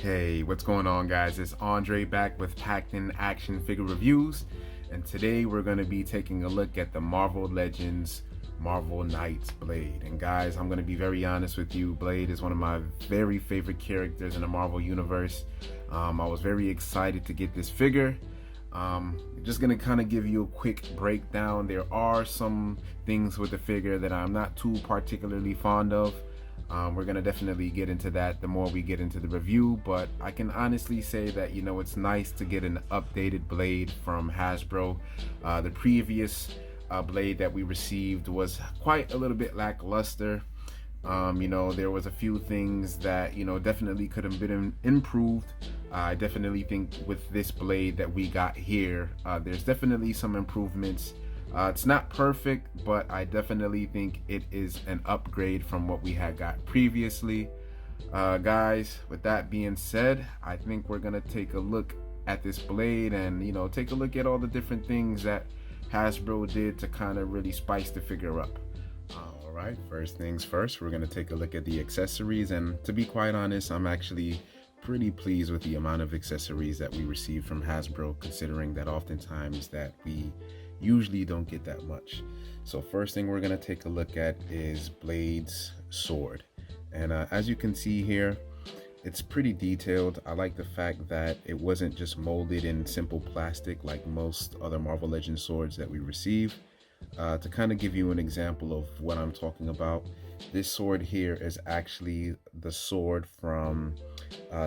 Hey, what's going on, guys? It's Andre back with Packed in Action Figure Reviews, and today we're going to be taking a look at the Marvel Legends Marvel Knights Blade. And guys, I'm going to be very honest with you, Blade is one of my very favorite characters in the Marvel Universe. I was very excited to get this figure. Just gonna kind of give you a quick breakdown. There are some things with the figure that I'm not too particularly fond of. We're gonna definitely get into that the more we get into the review, but I can honestly say that, you know, it's nice to get an updated Blade from Hasbro. The previous Blade that we received was quite a little bit lackluster. You know, there was a few things that, you know, definitely could have been improved. I definitely think with this Blade that we got here, there's definitely some improvements. It's not perfect, but I definitely think it is an upgrade from what we had got previously. Guys, with that being said, I think we're gonna take a look at this Blade and, you know, take a look at all the different things that Hasbro did to kind of really spice the figure up. All right, first things first, we're gonna take a look at the accessories, and to be quite honest, I'm actually pretty pleased with the amount of accessories that we received from Hasbro, considering that oftentimes that we usually don't get that much. So first thing we're gonna take a look at is Blade's sword, and as you can see here, it's pretty detailed. I like the fact that it wasn't just molded in simple plastic like most other Marvel Legends swords that we receive. To kind of give you an example of what I'm talking about, this sword here is actually the sword from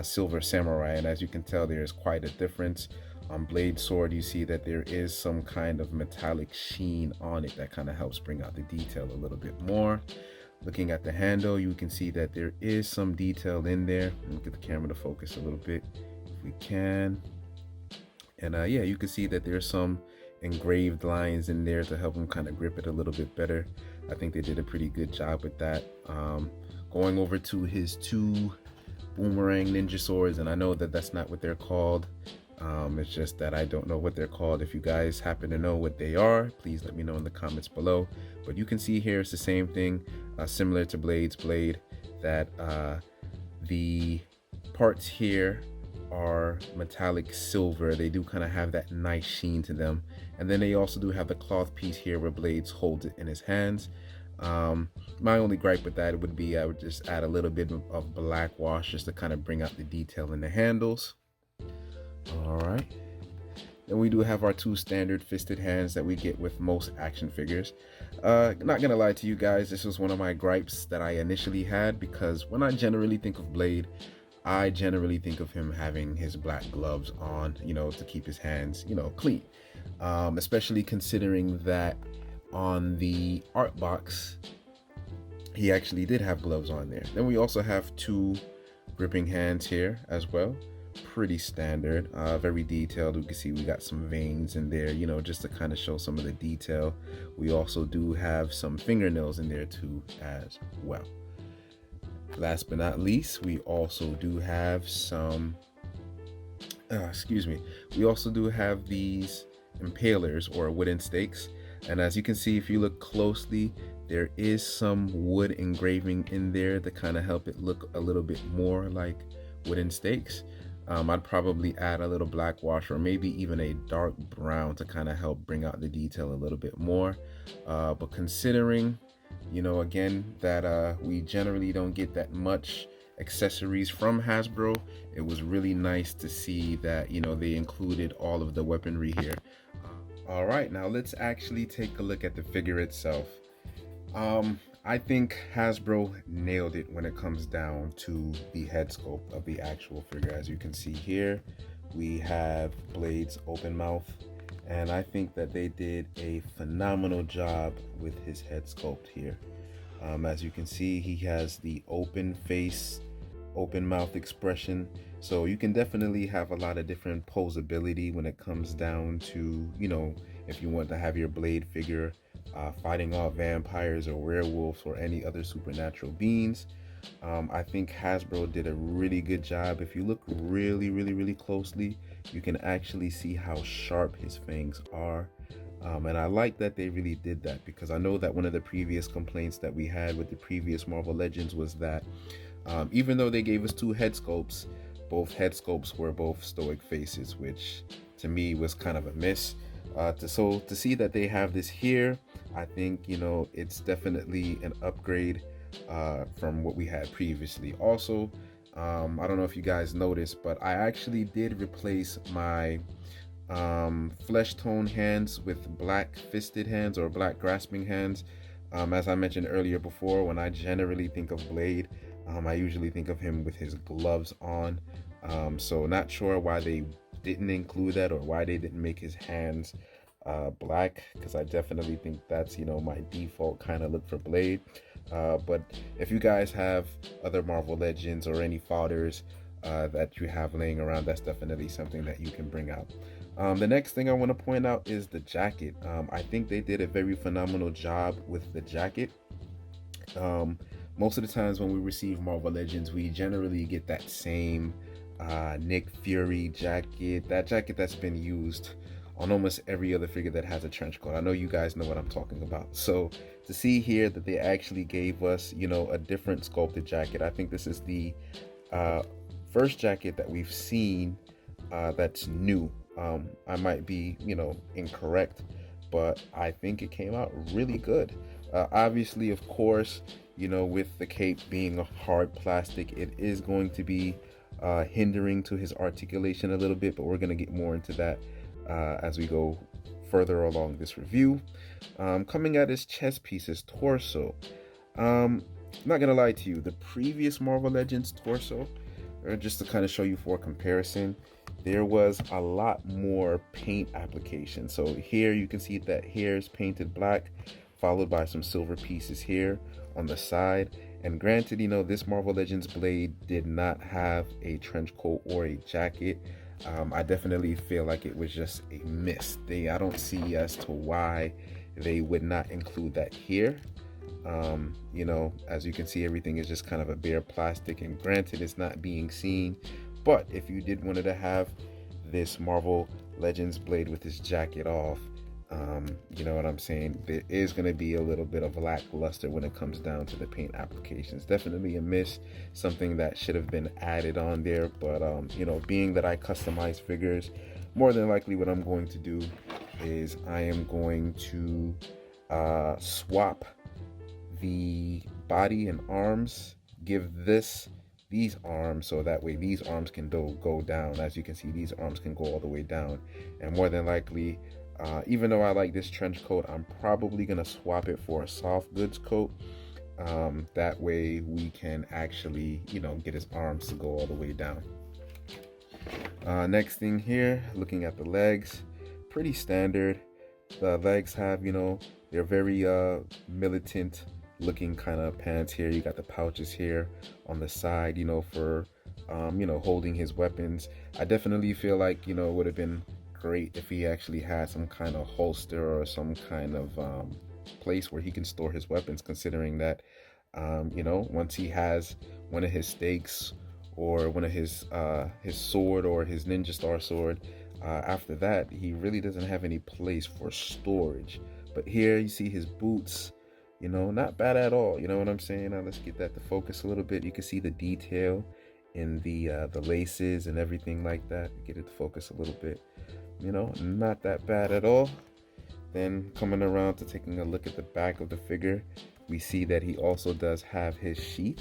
Silver Samurai, and as you can tell, there is quite a difference. On Blade sword, you see that there is some kind of metallic sheen on it that kind of helps bring out the detail a little bit more. Looking at the handle, you can see that there is some detail in there. Look at the camera to focus a little bit if we can. And yeah, you can see that there's some engraved lines in there to help them kind of grip it a little bit better. I think they did a pretty good job with that. Going over to his two boomerang ninja swords, and I know that that's not what they're called. It's just that I don't know what they're called. If you guys happen to know what they are, please let me know in the comments below. But you can see here it's the same thing, similar to Blade's Blade, that the parts here are metallic silver. They do kind of have that nice sheen to them, and then they also do have the cloth piece here where Blades holds it in his hands. My only gripe with that would be I would just add a little bit of black wash just to kind of bring out the detail in the handles. All right, then we do have our two standard fisted hands that we get with most action figures. Not gonna lie to you guys, this was one of my gripes that I initially had, because when I generally think of Blade, I generally think of him having his black gloves on, you know, to keep his hands, you know, clean. Especially considering that on the art box, he actually did have gloves on there. Then we also have two gripping hands here as well. Pretty standard, very detailed. We can see we got some veins in there, you know, just to kind of show some of the detail. We also do have some fingernails in there too as well. Last but not least, we also do have some we also do have these impalers or wooden stakes, and as you can see, if you look closely, there is some wood engraving in there to kind of help it look a little bit more like wooden stakes. I'd probably add a little black wash or maybe even a dark brown to kind of help bring out the detail a little bit more. But considering, you know, again, that we generally don't get that much accessories from Hasbro, it was really nice to see that, you know, they included all of the weaponry here. All right, now let's actually take a look at the figure itself. I think Hasbro nailed it when it comes down to the head sculpt of the actual figure. As you can see here, we have Blade's open mouth, and I think that they did a phenomenal job with his head sculpt here. As you can see, he has the open face, open mouth expression, so you can definitely have a lot of different posability when it comes down to, you know, if you want to have your Blade figure fighting off vampires or werewolves or any other supernatural beings. I think Hasbro did a really good job. If you look really closely, you can actually see how sharp his fangs are. And I like that they really did that, because I know that one of the previous complaints that we had with the previous Marvel Legends was that even though they gave us two head sculpts, both head sculpts were both stoic faces, which to me was kind of a miss. To see that they have this here, I think, you know, it's definitely an upgrade from what we had previously. Also, I don't know if you guys noticed, but I actually did replace my flesh tone hands with black fisted hands or black grasping hands. As I mentioned earlier before, when I generally think of Blade, I usually think of him with his gloves on. So not sure why they didn't include that or why they didn't make his hands black, because I definitely think that's, you know, my default kind of look for Blade. But if you guys have other Marvel Legends or any fodders that you have laying around, that's definitely something that you can bring out. The next thing I want to point out is the jacket. I think they did a very phenomenal job with the jacket. Most of the times when we receive Marvel Legends, we generally get that same Nick Fury jacket, that jacket that's been used on almost every other figure that has a trench coat. I know you guys know what I'm talking about. So to see here that they actually gave us, you know, a different sculpted jacket, I think this is the first jacket that we've seen that's new. I might be, you know, incorrect, but I think it came out really good. Obviously, of course, you know, with the cape being a hard plastic, it is going to be hindering to his articulation a little bit, but we're going to get more into that as we go further along this review. Coming at his chest piece, his torso. Not gonna lie to you, the previous Marvel Legends torso, just to kind of show you for comparison, there was a lot more paint application. So here you can see that hair is painted black, followed by some silver pieces here on the side. And granted, you know, this Marvel Legends Blade did not have a trench coat or a jacket. I definitely feel like it was just a miss. I don't see as to why they would not include that here. You know, as you can see, everything is just kind of a bare plastic, and granted, it's not being seen. But if you did wanted to have this Marvel Legends Blade with his jacket off, you know what I'm saying, there is going to be a little bit of lackluster when it comes down to the paint applications. Definitely a miss, something that should have been added on there. But you know, being that I customize figures, more than likely what I'm going to do is I am going to swap the body and arms, give these arms, so that way these arms can go down. As you can see, these arms can go all the way down, and more than likely, even though I like this trench coat, I'm probably gonna swap it for a soft goods coat. That way we can actually, you know, get his arms to go all the way down. Next thing here, looking at the legs, pretty standard. The legs have, you know, they're very militant looking kind of pants here. You got the pouches here on the side, you know, for you know, holding his weapons. I definitely feel like, you know, it would have been great if he actually had some kind of holster or some kind of place where he can store his weapons, considering that you know, once he has one of his stakes or one of his sword or his ninja star sword, after that he really doesn't have any place for storage. But here you see his boots, you know, not bad at all. You know what I'm saying? Now let's get that to focus a little bit. You can see the detail in the laces and everything like that. Get it to focus a little bit. You know, not that bad at all. Then coming around to taking a look at the back of the figure, we see that he also does have his sheath.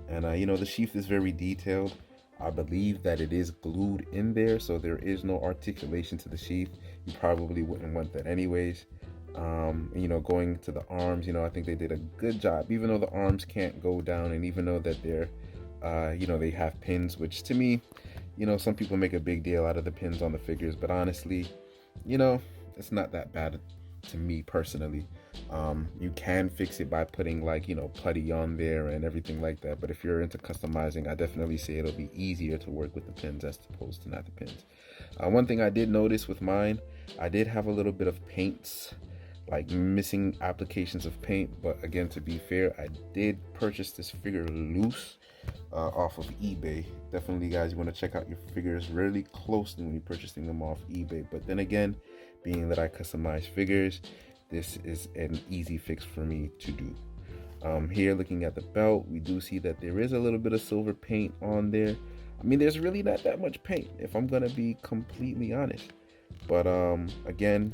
And you know, the sheath is very detailed. I believe that it is glued in there, so there is no articulation to the sheath. You probably wouldn't want that anyways. You know, going to the arms, you know, I think they did a good job, even though the arms can't go down, and even though that they're you know, they have pins, which to me, you know, some people make a big deal out of the pins on the figures, but honestly, you know, it's not that bad to me personally. You can fix it by putting, like, you know, putty on there and everything like that, but if you're into customizing, I definitely say it'll be easier to work with the pins as opposed to not the pins. One thing I did notice with mine, I did have a little bit of paints, like missing applications of paint, but again, to be fair, I did purchase this figure loose off of eBay. Definitely, guys, you want to check out your figures really closely when you're purchasing them off eBay. But then again, being that I customize figures, this is an easy fix for me to do. Here, looking at the belt, we do see that there is a little bit of silver paint on there. I mean, there's really not that much paint, if I'm gonna be completely honest. But again,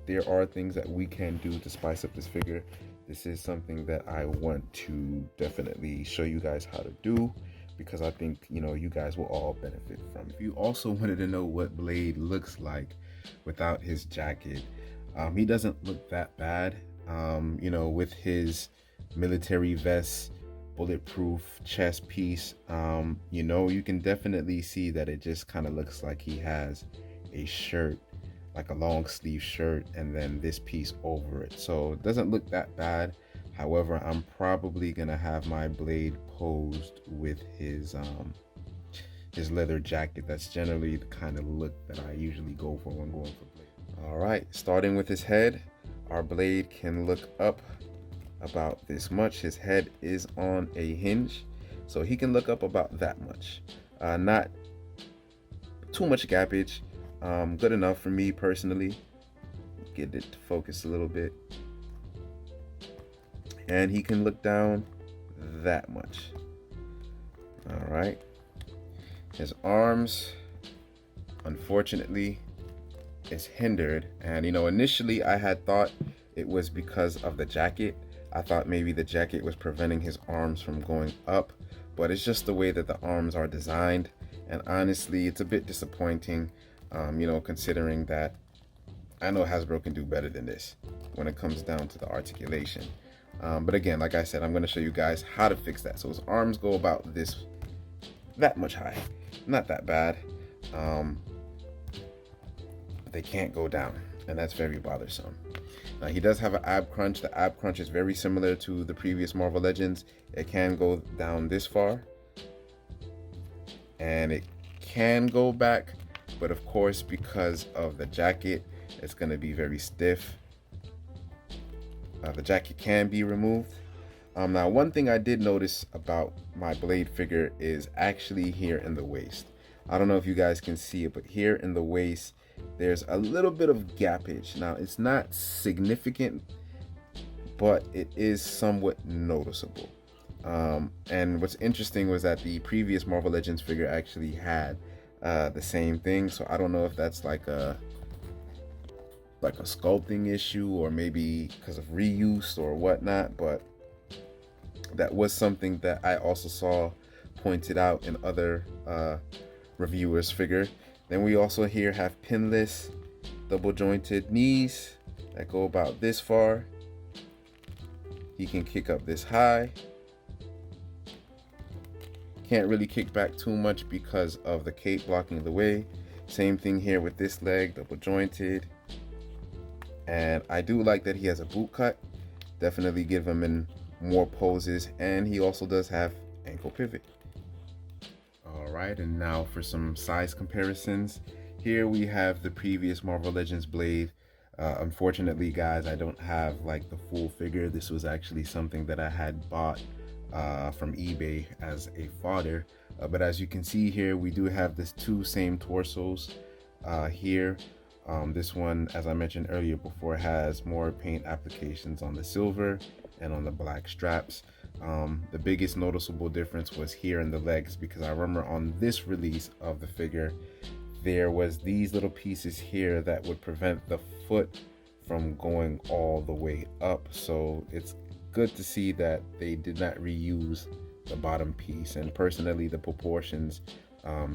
there are things that we can do to spice up this figure. This is something that I want to definitely show you guys how to do, because I think, you know, you guys will all benefit from it. If you also wanted to know what Blade looks like without his jacket, he doesn't look that bad. You know, with his military vest, bulletproof chest piece, you know, you can definitely see that it just kind of looks like he has a shirt, like a long sleeve shirt, and then this piece over it. So it doesn't look that bad. However, I'm probably gonna have my Blade posed with his leather jacket. That's generally the kind of look that I usually go for when going for Blade. All right, starting with his head, our Blade can look up about this much. His head is on a hinge, so he can look up about that much. Not too much gappage. Good enough for me personally. Get it to focus a little bit. And he can look down that much. All right. His arms, unfortunately, is hindered. And, you know, initially I had thought it was because of the jacket. I thought maybe the jacket was preventing his arms from going up, but it's just the way that the arms are designed. And honestly, it's a bit disappointing, you know, considering that I know Hasbro can do better than this when it comes down to the articulation. But again, like I said, I'm going to show you guys how to fix that. So his arms go about that much high. Not that bad. But they can't go down, and that's very bothersome. He does have an ab crunch. The ab crunch is very similar to the previous Marvel Legends. It can go down this far, and it can go back, but of course, because of the jacket, it's going to be very stiff. The jacket can be removed. Now, one thing I did notice about my Blade figure is actually here in the waist. I don't know if you guys can see it, but here in the waist, there's a little bit of gappage. Now, it's not significant, but it is somewhat noticeable. And what's interesting was that the previous Marvel Legends figure actually had the same thing. So I don't know if that's like a sculpting issue, or maybe because of reuse or whatnot, but that was something that I also saw pointed out in other reviewers' figure. Then we also here have pinless double jointed knees that go about this far. He can kick up this high. Can't really kick back too much because of the cape blocking the way. Same thing here with this leg, double jointed. And I do like that he has a boot cut. Definitely give him in more poses, and he also does have ankle pivot. All right, and now for some size comparisons. Here we have the previous Marvel Legends Blade. Unfortunately, guys, I don't have like the full figure. This was actually something that I had bought from eBay as a fodder. But as you can see here, we do have this two same torsos here. This one, as I mentioned earlier before, has more paint applications on the silver and on the black straps. The biggest noticeable difference was here in the legs, because I remember on this release of the figure, there was these little pieces here that would prevent the foot from going all the way up. So it's good to see that they did not reuse the bottom piece. And personally, the proportions,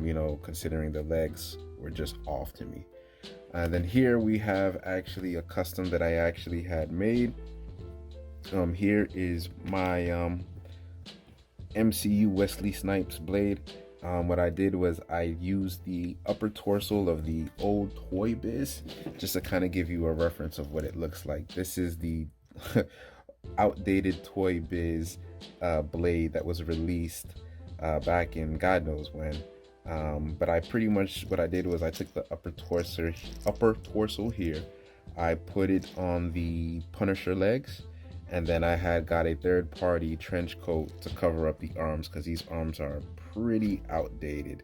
you know, considering the legs, were just off to me. And then here we have actually a custom that I actually had made. Here is my MCU Wesley Snipes Blade. What I did was I used the upper torso of the old Toy Biz, just to kind of give you a reference of what it looks like. This is the outdated Toy Biz Blade that was released back in God knows when. But I pretty much, what I did was I took the upper torso here, I put it on the Punisher legs, and then I had got a third-party trench coat to cover up the arms, because these arms are pretty outdated.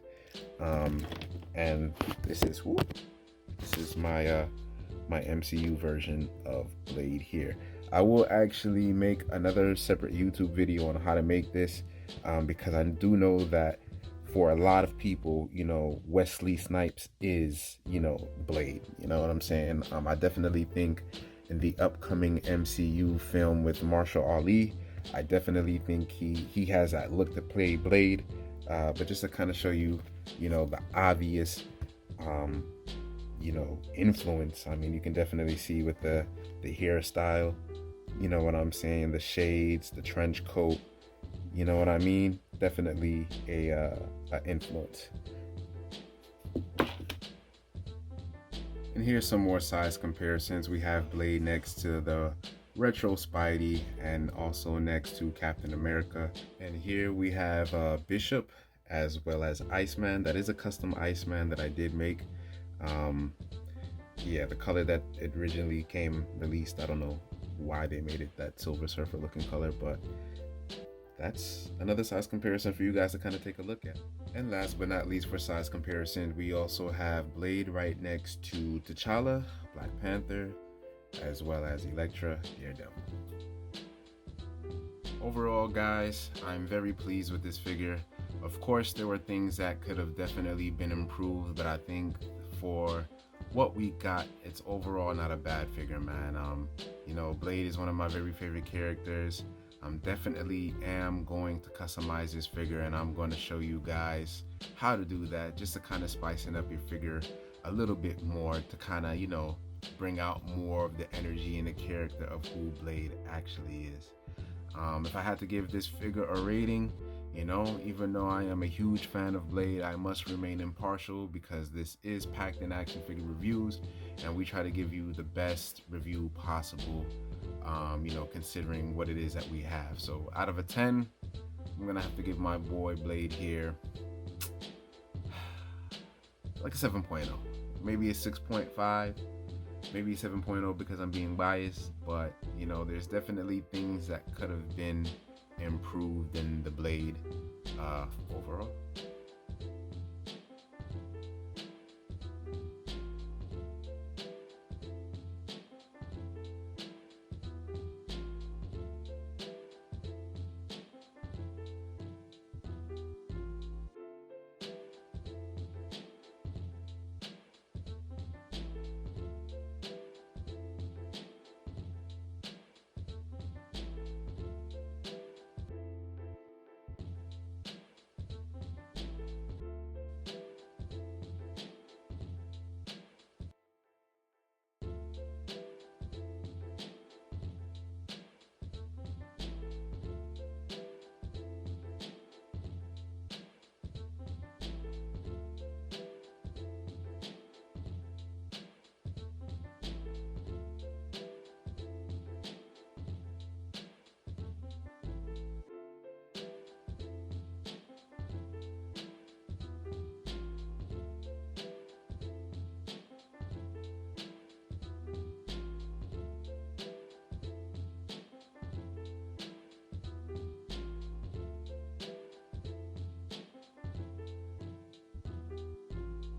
And this is my my MCU version of Blade here. I will actually make another separate YouTube video on how to make this, because I do know that for a lot of people, Wesley Snipes is, Blade. You know what I'm saying? I definitely think in the upcoming MCU film with Marshall Ali, I definitely think he has that look to play Blade. But just to kind of show you, the obvious, influence. I mean, you can definitely see with the hairstyle, you know what I'm saying, the shades, the trench coat, you know what I mean? Definitely a influence. And here's some more size comparisons. We have Blade next to the retro Spidey and also next to Captain America. And here we have Bishop as well as Iceman. That is a custom Iceman that I did make. Yeah, the color that it originally came released, I don't know why they made it that Silver Surfer looking color, but that's another size comparison for you guys to kind of take a look at. And last but not least for size comparison, we also have Blade right next to T'Challa, Black Panther, as well as Elektra, Daredevil. Overall, guys, I'm very pleased with this figure. Of course, there were things that could have definitely been improved, but I think for what we got, it's overall not a bad figure, man. Blade is one of my very favorite characters. Definitely am going to customize this figure, and I'm going to show you guys how to do that, just to kind of spicing up your figure a little bit more, to kind of, bring out more of the energy and the character of who Blade actually is. If I had to give this figure a rating, even though I am a huge fan of Blade, I must remain impartial because this is Packed In Action Figure Reviews, and we try to give you the best review possible, considering what it is that we have. So out of a 10, I'm gonna have to give my boy Blade here like a 7.0, maybe a 6.5, maybe a 7.0 because I'm being biased, but there's definitely things that could have been improved in the Blade overall.